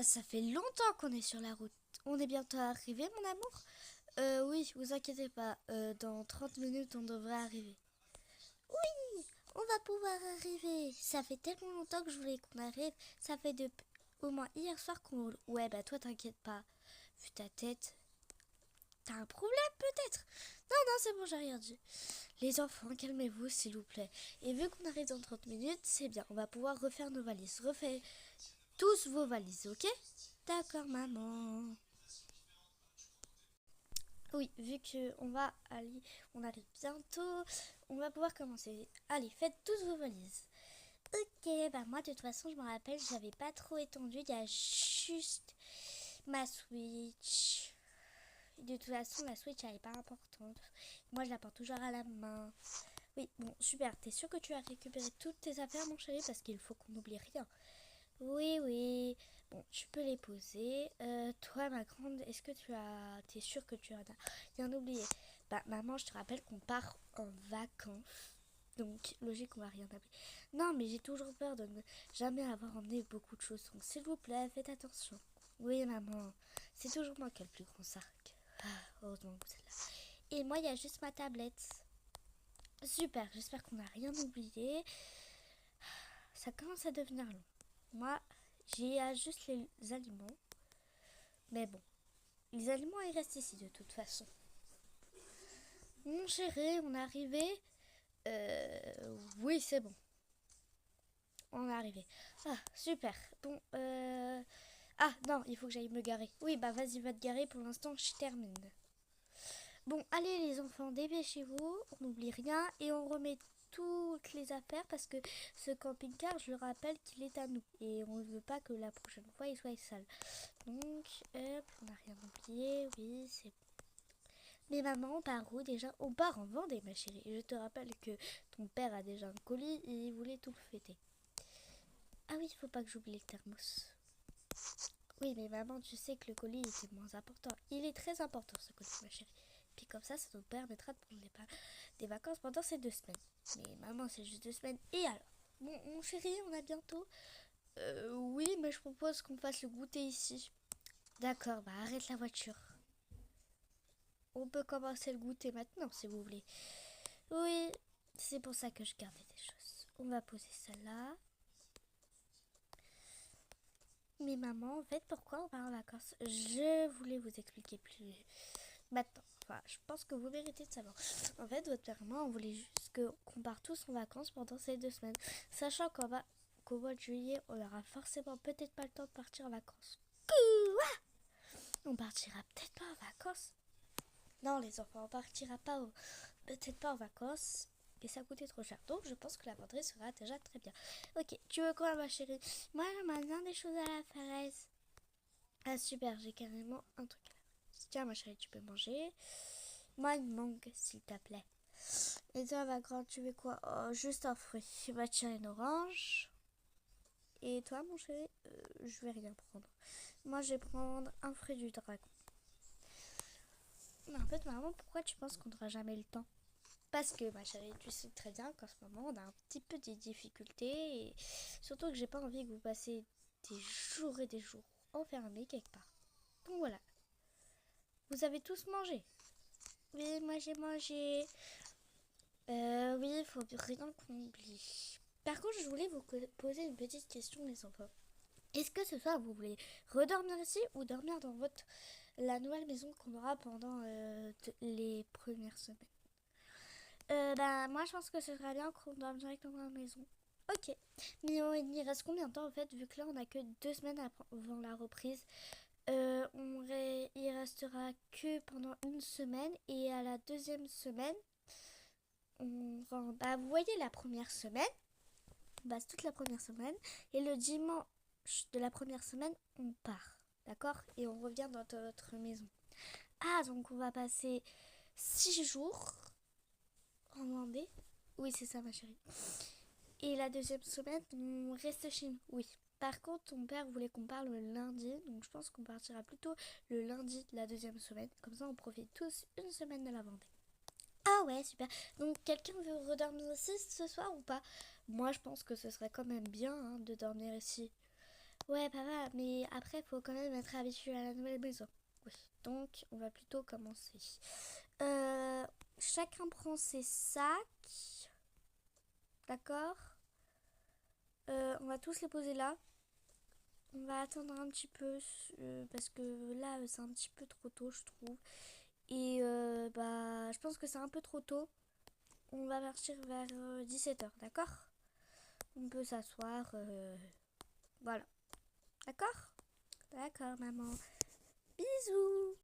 Ça fait longtemps qu'on est sur la route. On est bientôt arrivé, mon amour? Oui, vous inquiétez pas. Dans 30 minutes, on devrait arriver. Oui, on va pouvoir arriver. Ça fait tellement longtemps que je voulais qu'on arrive. Ça fait au moins hier soir qu'on roule. Ouais, bah toi, t'inquiète pas. Vu ta tête, t'as un problème peut-être? Non, non, c'est bon, j'ai rien dit. Les enfants, calmez-vous, s'il vous plaît. Et vu qu'on arrive dans 30 minutes, c'est bien. On va pouvoir refaire nos valises. Refaites tous vos valises, ok? D'accord, maman. Oui, vu que on arrive bientôt, on va pouvoir commencer. Allez, faites tous vos valises. Ok, bah moi de toute façon, je me rappelle, j'avais pas trop étendu, il y a juste ma Switch. De toute façon, la Switch, elle est pas importante. Moi, je la porte toujours à la main. Oui, bon, super. T'es sûr que tu as récupéré toutes tes affaires, mon chéri? Parce qu'il faut qu'on n'oublie rien. Oui, oui. Bon, tu peux les poser. Toi, ma grande, est-ce que t'es sûre que tu en as rien oublié? Bah, maman, je te rappelle qu'on part en vacances. Donc, logique, on va rien oublier. Non, mais j'ai toujours peur de ne jamais avoir emmené beaucoup de choses. Donc, s'il vous plaît, faites attention. Oui, maman. C'est toujours moi qui ai le plus grand sac. Ah, heureusement que vous êtes là. Et moi, il y a juste ma tablette. Super, j'espère qu'on n'a rien oublié. Ça commence à devenir long. Moi, j'ai juste les aliments. Mais bon, les aliments, ils restent ici de toute façon. Mon chéri, on est arrivé. Oui, c'est bon. On est arrivé. Ah, super. Bon, ah, non, il faut que j'aille me garer. Oui, bah vas-y, va te garer. Pour l'instant, je termine. Bon, allez les enfants, dépêchez-vous. On n'oublie rien et on remet toutes les affaires parce que ce camping-car, je le rappelle qu'il est à nous. Et on ne veut pas que la prochaine fois, il soit sale. Donc, hop, on n'a rien oublié. Oui, c'est bon. Mais maman, on part où déjà? On part en Vendée, ma chérie. Et je te rappelle que ton père a déjà un colis et il voulait tout fêter. Ah oui, il faut pas que j'oublie le thermos. Oui, mais maman, tu sais que le colis était moins important. Il est très important, ce colis, ma chérie. Puis comme ça nous permettra de prendre des vacances pendant ces 2 semaines. Mais maman, c'est juste 2 semaines. Et alors? Bon, mon chéri, on a bientôt. Oui, mais je propose qu'on fasse le goûter ici. D'accord, bah arrête la voiture. On peut commencer le goûter maintenant, si vous voulez. Oui, c'est pour ça que je gardais des choses. On va poser ça là. Mais maman, en fait, pourquoi on va en vacances? Je voulais vous expliquer plus maintenant. Enfin, je pense que vous méritez de savoir. En fait, votre père et moi, on voulait juste qu'on parte tous en vacances pendant ces 2 semaines. Sachant qu'au mois de juillet, on aura forcément peut-être pas le temps de partir en vacances. On partira peut-être pas en vacances. Non, les enfants, on partira peut-être pas en vacances. Et ça coûtait trop cher. Donc, je pense que la penderie sera déjà très bien. Ok, tu veux quoi, ma chérie? Moi, j'aimerais bien des choses à la fraise. Ah, super, j'ai carrément un truc à la fraise. Tiens, ma chérie, tu peux manger. Moi, une mangue, s'il te plaît. Et toi, ma grande, tu veux quoi? Oh, juste un fruit. Bah, tiens, une orange. Et toi, mon chéri? Je vais rien prendre. Moi, je vais prendre un fruit du dragon. Mais en fait, maman, pourquoi tu penses qu'on n'aura jamais le temps? Parce que, ma chérie, tu sais très bien qu'en ce moment, on a un petit peu des difficultés. Et surtout que j'ai pas envie que vous passiez des jours et des jours enfermés quelque part. Donc voilà. Vous avez tous mangé? Oui, moi j'ai mangé. Oui, il faut rien qu'on oublie. Par contre, je voulais vous poser une petite question, les enfants. Est-ce que ce soir, vous voulez redormir ici ou dormir dans la nouvelle maison qu'on aura pendant les premières semaines? Bah, moi, je pense que ce serait bien qu'on dorme directement dans la maison. Ok. Mais il reste combien de temps, en fait, vu que là, on a que 2 semaines avant la reprise? Il restera que pendant une semaine et à la deuxième semaine, bah, vous voyez la première semaine, on passe toute la première semaine et le dimanche de la première semaine, on part, d'accord? Et on revient dans notre maison. Ah, donc on va passer 6 jours en Vendée. Oui, c'est ça, ma chérie. Et la deuxième semaine, on reste chez nous. Oui. Par contre, ton père voulait qu'on parle le lundi, donc je pense qu'on partira plutôt le lundi de la deuxième semaine. Comme ça, on profite tous une semaine de la Vendée. Ah ouais, super. Donc, quelqu'un veut redormir ici ce soir ou pas? Moi, je pense que ce serait quand même bien de dormir ici. Ouais, papa, mais après, il faut quand même être habitué à la nouvelle maison. Oui, donc on va plutôt commencer. Euh, Chacun prend ses sacs, d'accord? On va tous les poser là. On va attendre un petit peu parce que là, c'est un petit peu trop tôt, je trouve. Et bah, je pense que c'est un peu trop tôt. On va partir vers 17h, d'accord? On peut s'asseoir. Voilà. D'accord? D'accord, maman. Bisous!